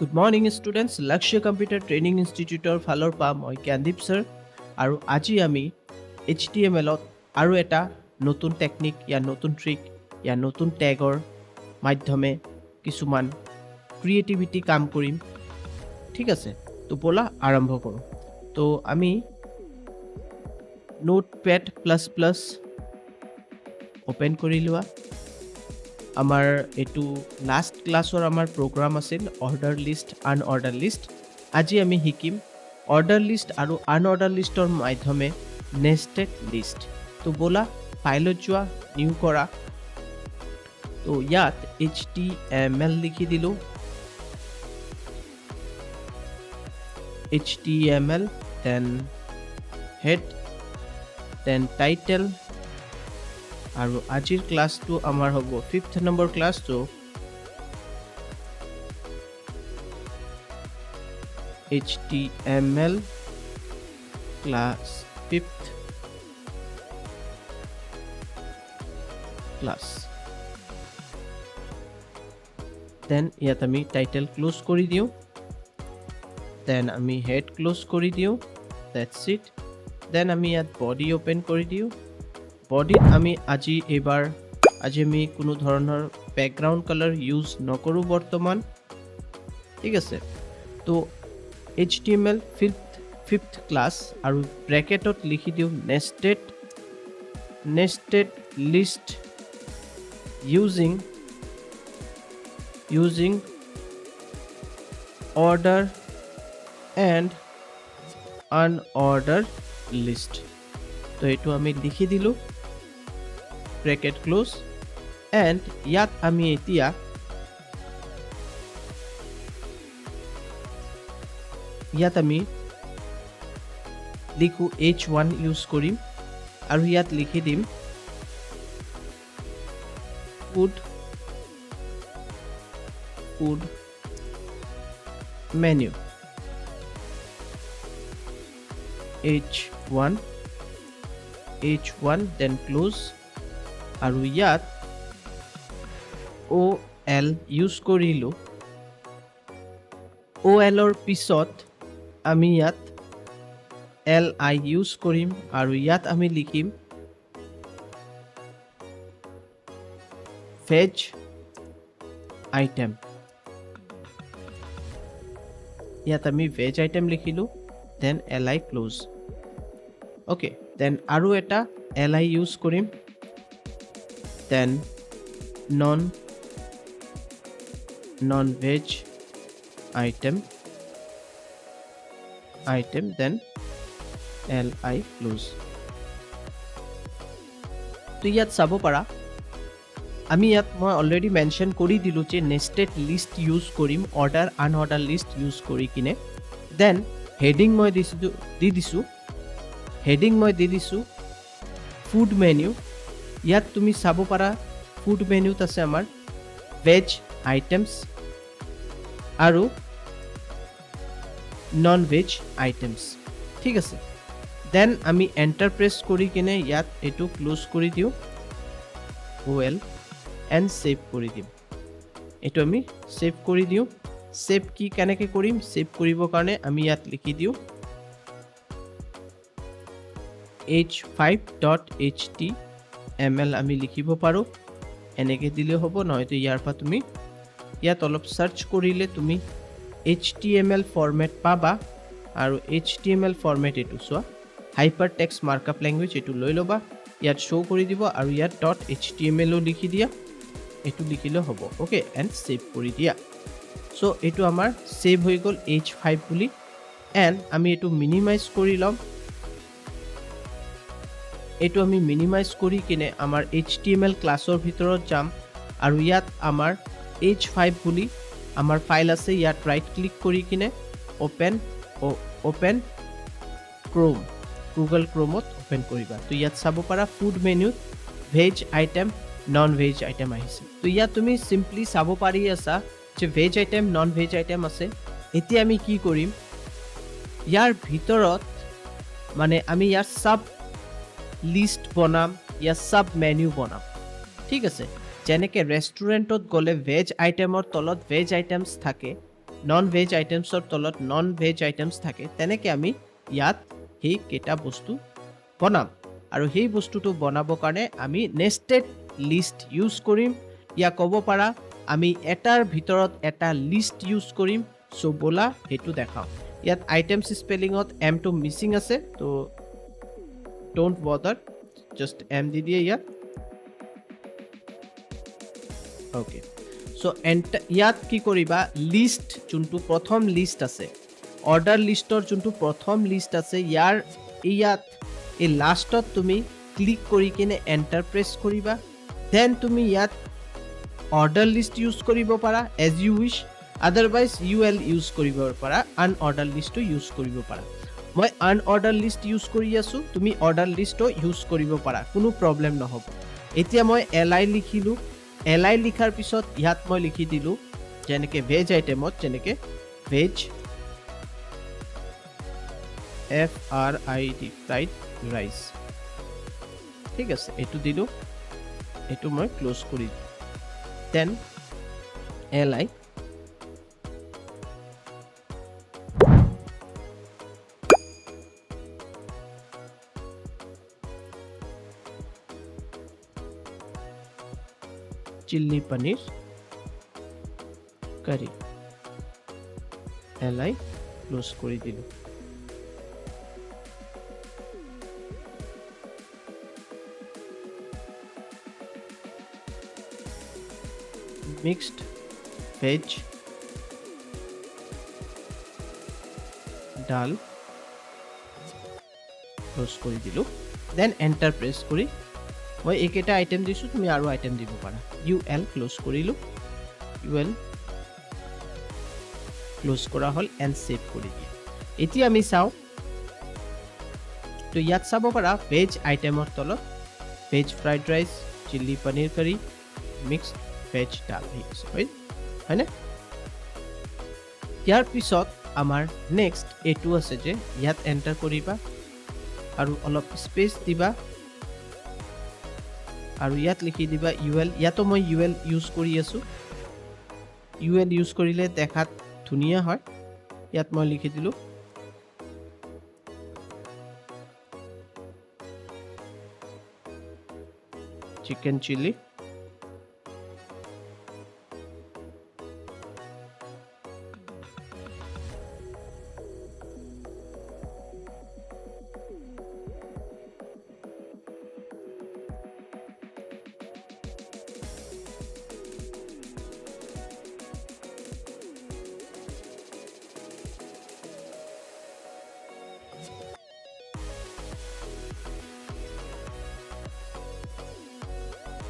Good morning students, Laqshya Computer Training Institute ফালৰ পৰা মই জ্ঞানদীপ sir আৰু আজি আমি HTML ত আৰু এটা নতুন টেকনিক या নতুন ট্ৰিক या নতুন ট্যাগৰ মাধ্যমে কিছুমান ক্ৰিয়েটিভিটি কাম কৰিম ঠিক আছে তো বলা আৰম্ভ কৰো তো আমি নোটপ্যাড প্লাস ওপেন কৰি লোৱা আমাৰ এটু লাস্ট ক্লাছৰ আমাৰ প্ৰগ্ৰাম আছিল অৰ্ডাৰ লিষ্ট আনঅৰ্ডাৰ লিষ্ট আজি আমি শিকিম অৰ্ডাৰ লিষ্ট আৰু আনঅৰ্ডাৰ লিষ্টৰ মাধ্যমে নেস্টেড লিষ্ট তো বলা ফাইলত যোৱা নিউ কৰা তো ইয়াত html লিখি দিলো html then head then title আৰু আজিৰ ক্লাছটো আমাৰ হ'ব 5th নম্বৰ ক্লাছ তো HTML class 5th class then ইয়াত আমি টাইটেল ক্লোজ কৰি দিও then আমি হেড ক্লোজ কৰি দিও that's it then আমি ইয়াত বডি ওপেন কৰি দিও বডিত আমি আজি আমি কোনো ধৰণৰ ব্যাকগ্ৰাউন্ড কালাৰ ইউজ নকৰো বৰ্তমান ঠিক আছে তো HTML 5th ক্লাছ আৰু ব্ৰেকেটত লিখি দিও nested list using order and unordered list তো এটো আমি লিখি দিলো bracket close and ইয়াত আমি এতিয়া লিখো h1 ইউজ কৰিম আৰু ইয়াত লিখি দিম food menu h1 then close আৰু ইয়াত ol ইউজ কৰিলো ol ৰ পিছত আমি ইয়াত li ইউজ কৰিম আৰু ইয়াত আমি লিখিম fetch item ইয়াত আমি fetch item লিখিলো then li close okay then আৰু এটা li ইউজ কৰিম then non-veg item then li close তো ইয়াত চাব পাৰা আমি ইয়াত মই অলৰেডি মেনশন কৰি দিলো যে নেস্টেড লিষ্ট ইউজ কৰিম অৰ্ডাৰ আনঅৰ্ডাৰ লিষ্ট ইউজ কৰি কিনে দেন হেডিং মই দি দিছো ফুড মেনু ইয়াত তুমি চাব পাৰা ফুড মেনুত আছে আমাৰ ভেজ আইটেমস আৰু নন ভেজ আইটেমস ঠিক আছে দেন আমি এন্টাৰ প্ৰেছ কৰি কিনে ইয়াত এটো ক্লোজ কৰি দিও ol এন্ড সেভ কৰি দিম এটো আমি সেভ কৰি দিও সেভ কি কেনেকৈ কৰিম সেভ কৰিবৰ কাৰণে আমি ইয়াত লিখি দিও h5.html আমি লিখিব পাৰো এনেকৈ দিলে হ'ব নহয়তো ইয়াৰ পৰা তুমি ইয়াত অলপ সাৰ্চ কৰিলে তুমি html ফৰমেট পাবা আৰু html ফৰমেট এটো চোৱা হাইপাৰ টেক্সট মাৰ্কআপ ল্যাঙ্গুৱেজ এটো লৈ লবা ইয়াত শো কৰি দিব আৰু ইয়াত .html ও লিখি দিয়া এটো লিখিলে হ'ব ওকে এন্ড সেভ কৰি দিয়া সো এটো আমাৰ সেভ হৈ গল h5 বুলি এন্ড আমি এটো মিনিমাইজ কৰি লম এটো আমি মিনিমাইজ কৰি কিনে আমাৰ HTML ক্লাছৰ ভিতৰত যাম আৰু ইয়াত আমাৰ h5 বুলি আমাৰ ফাইল আছে ইয়াত ৰাইট ক্লিক কৰি কিনে ওপেন ক্ৰোম গুগল ক্ৰোমত ওপেন কৰিবা তো ইয়াত চাব পাৰা ফুড মেনুত veg item non veg item আহিছে তো ইয়াত তুমি সিম্পলি চাব পাৰি আছা যে veg item non veg item আছে এতিয়া আমি কি কৰিম ইয়াৰ ভিতৰত মানে আমি ইয়াৰ সাব লিষ্ট বনাম या সাব মেনু বনাম ঠিক আছে যেনেকৈ ৰেষ্টুৰেণ্টত গ'লে ভেজ আইটেমৰ তলত ভেজ আইটেমছ থাকে নন ভেজ আইটেমছৰ তলত নন ভেজ আইটেমছ থাকে তেনেকৈ আমি ইয়াত সেইকেইটা বস্তু বনাম আৰু সেই বস্তুটো বনাবৰ কাৰণে আমি নেষ্টেড লিষ্ট ইউজ কৰিম ইয়াক ক'ব পাৰা আমি এটাৰ ভিতৰত এটা লিষ্ট ইউজ কৰিম চ' ব'লা সেইটো দেখাওঁ ইয়াত আইটেমছ স্পেলিঙত এমটো মিচিং আছে তো ডোণ্ট বদাৰ জাষ্ট এম দি দিয়ে ইয়াত অ'কে চ' ইয়াত কি কৰিবা লিষ্ট যোনটো প্ৰথম লিষ্ট আছে অৰ্ডাৰ লিষ্টৰ যোনটো প্ৰথম লিষ্ট আছে ইয়াত এই লাষ্টত তুমি ক্লিক কৰি কিনে এণ্টাৰ প্ৰেছ কৰিবা দেন তুমি ইয়াত অৰ্ডাৰ লিষ্ট ইউজ কৰিব পাৰা as you wish otherwise UL use কৰিব পাৰা আনঅৰ্ডাৰ লিষ্টটো ইউজ কৰিব পাৰা মই আনঅৰ্ডাৰ লিষ্ট ইউজ কৰি আছোঁ তুমি অৰ্ডাৰ লিষ্টটো ইউজ কৰিব পাৰা কোনো প্ৰব্লেম নহ'ব এতিয়া মই LI লিখিলোঁ LI লিখাৰ পিছত ইয়াত মই লিখি দিলোঁ যেনেকৈ ভেজ আইটেমত যেনেকৈ ভেজ FRID ফ্ৰাইড ৰাইচ ঠিক আছে এইটো দিলোঁ এইটো মই ক্লোজ কৰি দিলোঁ দেন LI চিলি পনীৰ কাৰী LI ক্লোজ কৰি দিলোঁ মিক্সড ভেজ ডাল ক্লোজ কৰি দিলোঁ দেন এণ্টাৰ প্ৰেছ কৰি মই এইকেইটা আইটেম দিছোঁ তুমি আৰু আইটেম দিব পাৰা UL ক্লোজ কৰিলোঁ UL ক্লোজ কৰা হ'ল এণ্ড ছেভ কৰি দিয়া এতিয়া আমি চাওঁ তো ইয়াত চাব পাৰা ভেজ আইটেমৰ তলত veg fried rice chilli paneer curry mixed veg dal হয়নে ইয়াৰ পিছত আমাৰ নেক্সট এইটো আছে যে ইয়াত এণ্টাৰ কৰিবা আৰু অলপ স্পেচ দিবা আৰু ইয়াত লিখি দিবা UL ইয়াতো মই UL ইউজ কৰি আছোঁ UL ইউজ কৰিলে দেখাত ধুনীয়া হয় ইয়াত মই লিখি দিলোঁ chicken chilli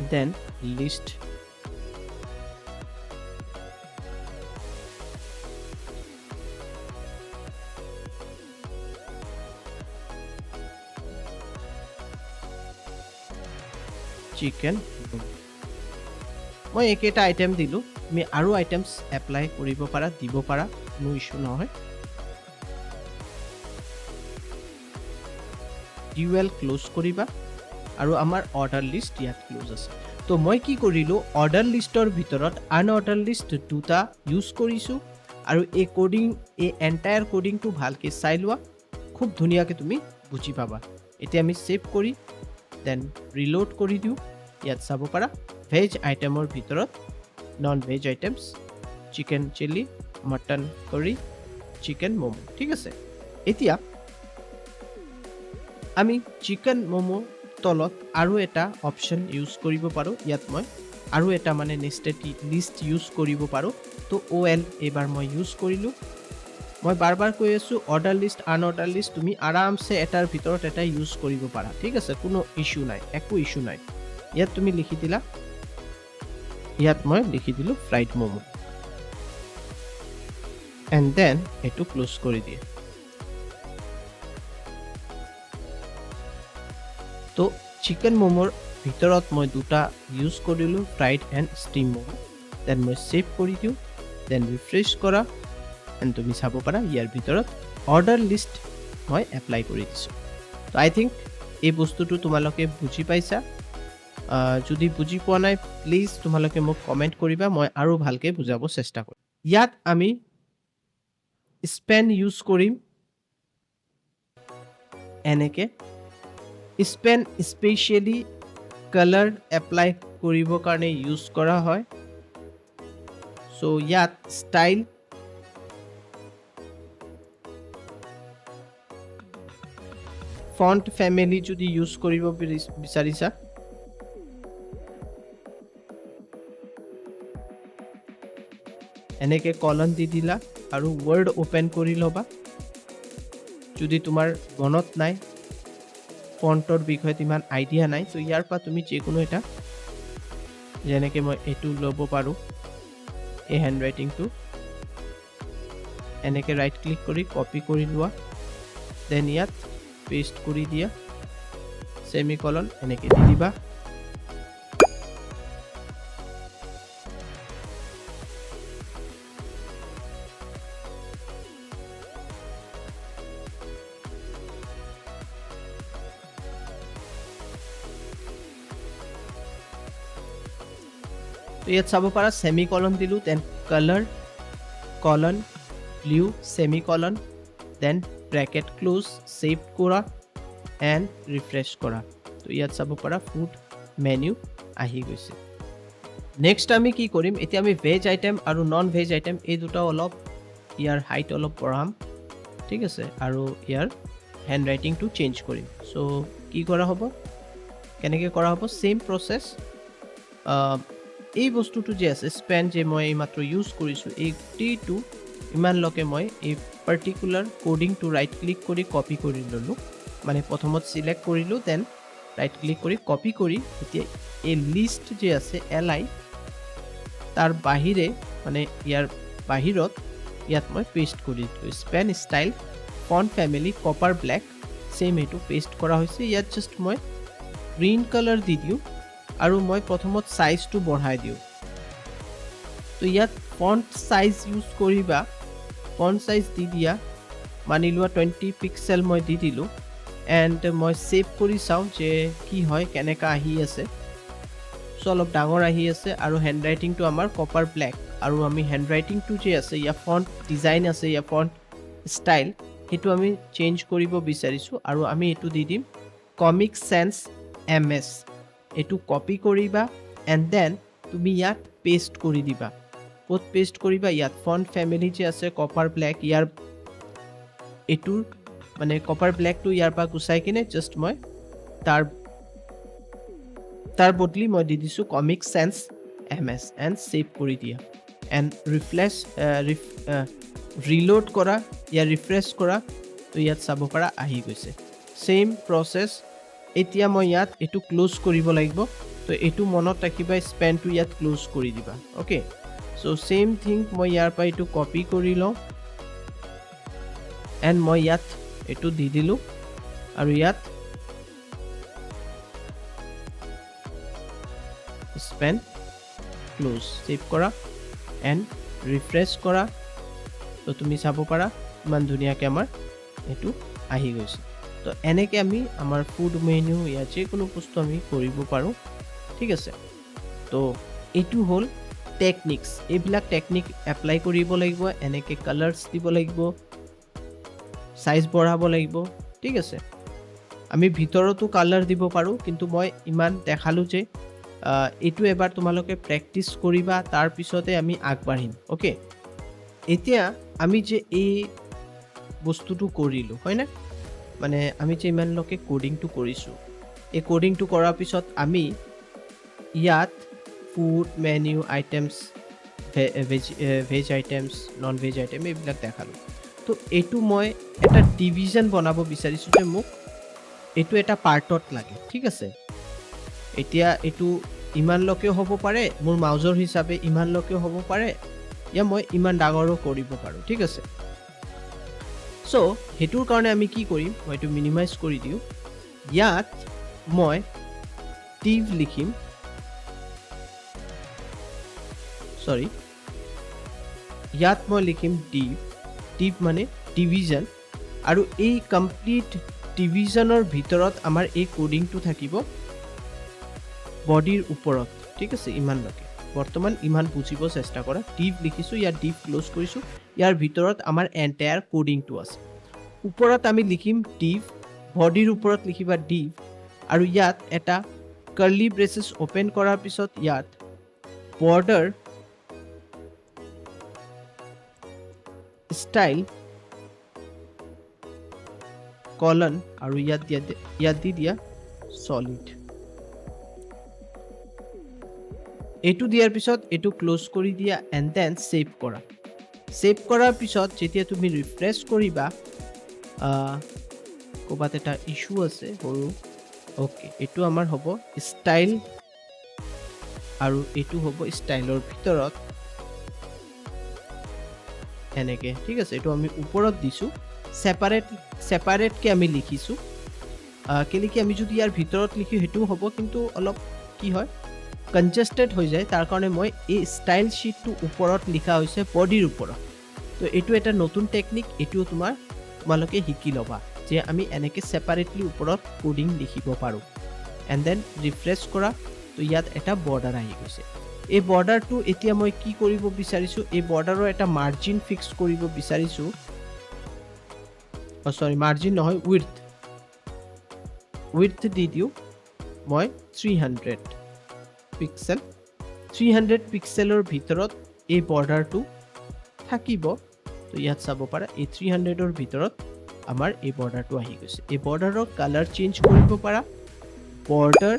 then list chicken মই একেটা আইটেম দিলোঁ তুমি আৰু আইটেমছ এপ্লাই কৰিব পাৰা দিব পাৰা কোনো ইছ্যু নহয় UL ক্লোজ কৰিবা আৰু আমাৰ অৰ্ডাৰ লিষ্ট ইয়াত ক্লোজ আছে তো মই কি কৰিলোঁ অৰ্ডাৰ লিষ্টৰ ভিতৰত আনঅৰ্ডাৰ লিষ্ট দুটা ইউজ কৰিছোঁ আৰু এই কোডিং এই এণ্টায়াৰ কোডিংটো ভালকৈ চাই লোৱা খুব ধুনীয়াকৈ তুমি বুজি পাবা এতিয়া আমি ছেভ কৰি দেন ৰিলোড কৰি দিওঁ ইয়াত চাব পাৰা ভেজ আইটেমৰ ভিতৰত non veg items chicken chilli mutton curry chicken momo' ঠিক আছে এতিয়া আমি চিকেন ম'ম' তলত আৰু এটা অপশ্যন ইউজ কৰিব পাৰোঁ ইয়াত মই আৰু এটা মানে নেষ্টেড লিষ্ট ইউজ কৰিব পাৰোঁ তো OL এইবাৰ মই ইউজ কৰিলোঁ মই বাৰ কৈ আছোঁ অৰ্ডাৰ লিষ্ট আনঅৰ্ডাৰ লিষ্ট তুমি আৰামছে এটাৰ ভিতৰত এটা ইউজ কৰিব পাৰা ঠিক আছে কোনো ইছ্যু নাই একো ইছ্যু নাই ইয়াত তুমি লিখি দিলা ইয়াত মই লিখি দিলোঁ ফ্ৰাইড ম'ম' এণ্ড দেন এইটো ক্লোজ কৰি দিয়ে তো চিকেন ম'মৰ ভিতৰত মই দুটা ইউজ কৰিলোঁ fried and steam momo' then মই ছেভ কৰি দিওঁ দেন ৰিফ্ৰেছ কৰা এণ্ড তুমি চাব পাৰা ইয়াৰ ভিতৰত অৰ্ডাৰ লিষ্ট মই এপ্লাই কৰি দিছোঁ তো আই থিংক এই বস্তুটো তোমালোকে বুজি পাইছা যদি বুজি পোৱা নাই প্লিজ তোমালোকে মোক কমেণ্ট কৰিবা মই আৰু ভালকৈ বুজাব চেষ্টা কৰিম ইয়াত আমি স্পেন ইউজ কৰিম এনেকে স্পেন স্পেচিয়েলি কালাৰ এপ্লাই কৰিবৰ কাৰণে ইউজ কৰা হয় সো ইয়াত ষ্টাইল ফন্ট ফ্যামিলি যদি ইউজ কৰিব বিচাৰিছা এনেকে কলন দি দিলা আৰু ওয়াৰ্ড ওপেন কৰি লবা যদি তোমাৰ মনত নাই ফন্টৰ বিষয়ে ইমান আইডিয়া নাই তো ইয়াৰ পৰা তুমি যিকোনো এটা যেনেকে মই এটো ল'ব পাৰো এই হ্যান্ডৰাইটিংটো এনেকে ৰাইট ক্লিক কৰি কপি কৰি লোৱা দেন ইয়াত পেস্ট কৰি দিয়া সেমিকলন এনেকে দি দিবা তো ইয়াত চাব পাৰা সেমিকলন দিলু then colour colon blue semicolon then bracket close save কৰা এন্ড ৰিফ্ৰেশ কৰা তো ইয়াত চাব পাৰা ফুড মেনু আহি গৈছে নেক্সট আমি কি কৰিম এতিয়া আমি ভেজ আইটেম আৰু নন ভেজ আইটেম এই দুটা অলপ ইয়াৰ হাইট অলপ বঢ়াম ঠিক আছে আৰু ইয়াৰ হ্যান্ডৰাইটিংটো চেঞ্জ কৰিম সো কি কৰা হ'ব কেনেকৈ কৰা হ'ব সেম প্ৰসেস এই বস্তুটো যে আছে স্পেন যে মই মাত্ৰ ইউজ কৰিছো এই টি2 ইমান লকে মই এই particular coding to right click কৰি কপি কৰি ললো মানে প্ৰথমত সিলেক্ট কৰিলো দেন ৰাইট ক্লিক কৰি কপি কৰি এতিয়া এই লিষ্ট যে আছে এলাই তাৰ বাহিৰে মানে ইয়াৰ বাহিৰত ইয়াত মই পেস্ট কৰি দিলো Spain style font family copper black same এটো পেস্ট কৰা হৈছে ইয়াত জাস্ট মই গ্ৰীন কালাৰ দি দিও আৰু মই প্ৰথমত সাইজটো বঢ়াই দিও তো ইয়াত ফন্ট সাইজ ইউজ কৰিবা ফন্ট সাইজ দি দিয়া মানি লোৱা 20 পিক্সেল মই দি দিলো এন্ড মই সেভ কৰি চাও যে কি হয় কেনেকা আহি আছে সো অলপ ডাঙৰ আহি আছে আৰু হ্যান্ডৰাইটিংটো আমাৰ কপাৰ ব্ল্যাক আৰু আমি হ্যান্ডৰাইটিংটো যে আছে ইয়া ফন্ট ডিজাইন আছে ইয়া ফন্ট ষ্টাইল হেতু আমি চেঞ্জ কৰিব বিচাৰিছো আৰু আমি এটো দি দিম কমিক সেন্স এমএস এটো কপি কৰিবা এন্ড দেন তুমি ইয়াত পেস্ট কৰি দিবা ক'ত পেস্ট কৰিবা ইয়াত ফন্ট ফ্যামিলি যে আছে কপাৰ ব্ল্যাক ইয়াৰ এটো মানে কপাৰ ব্ল্যাকটো ইয়াৰ পৰা গুছাই কিনে জাস্ট মই তাৰ বদলি মই দি দিছো Comic Sans MS and save কৰি দিয়া এন্ড ৰিলোড কৰা ইয়া ৰিফ্ৰেশ কৰা তো ইয়াত চাব পাৰা আহি গৈছে সেম প্ৰসেস এতিয়া মই ইয়াত এটো ক্লোজ কৰিব লাগিব তো এটো মনত ৰাখিবা স্পেনটো ইয়াত ক্লোজ কৰি দিবা ওকে সো সেম থিং মই ইয়াৰ পৰা এটো কপি কৰি লওঁ এন্ড মই ইয়াত এটো দি দিলো আৰু ইয়াত স্পেন ক্লোজ সেভ কৰা এন্ড ৰিফ্ৰেশ কৰা তো তুমি চাব পাৰা ইমান ধুনীয়াকৈ আমাৰ এটো আহি গৈছে তো এনেকৈ আমি আমাৰ ফুড মেনু ইয়া যে কোনো বস্তু আমি কৰিব পাৰো ঠিক আছে তো এটো হল টেকনিক্স এইবিলাক টেকনিক এপ্লাই কৰিব লাগিব এনেকৈ কালাৰ্স দিব লাগিব সাইজ বঢ়াব লাগিব ঠিক আছে আমি ভিতৰতো কালাৰ দিব পাৰো কিন্তু মই ইমান দেখালো যে এটো এবাৰ তোমালোকে প্ৰ্যাকটিস কৰিবা তাৰ পিছতে আমি আগবাঢ়িম ওকে এতিয়া আমি যে এই বস্তুটো কৰিলো হয় না মানে আমি যে ইমান লকে কোডিংটো কৰিছো এই কোডিংটো কৰাৰ পিছত আমি ইয়াত food menu items veg items non veg item এইবিলাক দেখালো তো এটো মই এটা ডিভিজন বনাব বিচাৰিছো যে মোক এটো এটা পাৰ্টত লাগে ঠিক আছে এতিয়া এটো ইমান লকেও হ'ব পাৰে মোৰ মাউজৰ হিচাপে ইমান লকেও হ'ব পাৰে ইয়া মই ইমান ডাঙৰো কৰিব পাৰো ঠিক আছে সো হেতুৰ কাৰণে আমি কি কৰিম মই এটো মিনিমাইজ কৰি দিও ইয়াত মই div লিখিম সৰি ইয়াত মই লিখিম div মানে ডিভিজন আৰু এই কমপ্লিট ডিভিজনৰ ভিতৰত আমাৰ এই কোডিংটো থাকিব বডিৰ ওপৰত ঠিক আছে ইমান লকে বৰ্তমান ইমান বুজিব চেষ্টা কৰা ডিভ লিখিছোঁ ইয়াত ডিভ ক্লোজ কৰিছোঁ ইয়াৰ ভিতৰত আমাৰ এণ্টায়াৰ কোডিংটো আছে ওপৰত আমি লিখিম ডিভ বডিৰ ওপৰত লিখিবা ডিভ আৰু ইয়াত এটা কাৰ্লি ব্ৰেচেছ ওপেন কৰাৰ পিছত ইয়াত বৰ্ডাৰ ষ্টাইল কলন আৰু ইয়াত দি দিয়া সলিড এইটো দিয়াৰ পিছত এইটো ক্লোজ কৰি দিয়া এণ্ড দেন সেভ কৰাৰ পিছত যেতিয়া তুমি ৰিফ্ৰেছ কৰিবা ক'বাত এটা ইছ্যু আছে সৰু ওকে এইটো আমাৰ হ'ব ষ্টাইল আৰু এইটো হ'ব ষ্টাইলৰ ভিতৰত এনেকে ঠিক আছে এইটো আমি ওপৰত দিছোঁ সেপাৰেটকে আমি লিখিছোঁ কেলে কি আমি যদি ইয়াৰ ভিতৰত লিখি সেইটোও হ'ব কিন্তু অলপ কি হয় কনজেষ্টেড হৈ যায় তাৰ কাৰণে মই এই ষ্টাইল শ্বীটটো ওপৰত লিখা হৈছে বডিৰ ওপৰত তো এইটো এটা নতুন টেকনিক এইটোও তোমালোকে শিকি ল'বা যে আমি এনেকৈ সেপাৰেটলি ওপৰত কোডিং লিখিব পাৰোঁ এণ্ড দেন ৰিফ্ৰেছ কৰা তো ইয়াত এটা বৰ্ডাৰ আহি গৈছে এই বৰ্ডাৰটো এতিয়া মই কি কৰিব বিচাৰিছোঁ এই বৰ্ডাৰৰ এটা মাৰ্জিন ফিক্স কৰিব বিচাৰিছোঁ মাৰ্জিন নহয় উইডথ দি দিওঁ মই 300 পিক্সেলৰ ভিতৰত এই বৰ্ডাৰটো থাকিব তো ইয়াত চাব পাৰা এই 300ৰ ভিতৰত আমাৰ এই বৰ্ডাৰটো আহি গৈছে এই বৰ্ডাৰৰ কালাৰ চেঞ্জ কৰিব পাৰা বৰ্ডাৰ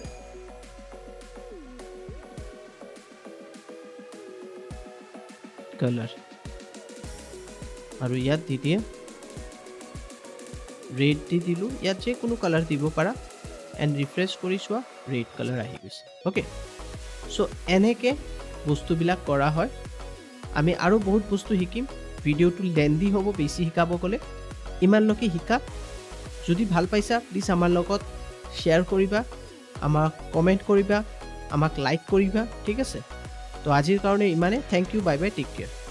কালাৰ আৰু ইয়াত দি দিয়ে ৰেড দি দিলোঁ ইয়াত যে কোনো কালাৰ দিব পাৰা এণ্ড ৰিফ্ৰেছ কৰি চোৱা ৰেড কালাৰ আহি গৈছে অ'কে চ' এনেকৈ বস্তুবিলাক কৰা হয় আমি আৰু বহুত বস্তু শিকিম ভিডিঅ'টো লেন্দি হ'ব বেছি শিকাব গ'লে ইমানলৈকে শিকা যদি ভাল পাইছা প্লিজ আমাৰ লগত শ্বেয়াৰ কৰিবা আমাক কমেণ্ট কৰিবা আমাক লাইক কৰিবা ঠিক আছে তো আজিৰ কাৰণে ইমানে thank you bye bye take care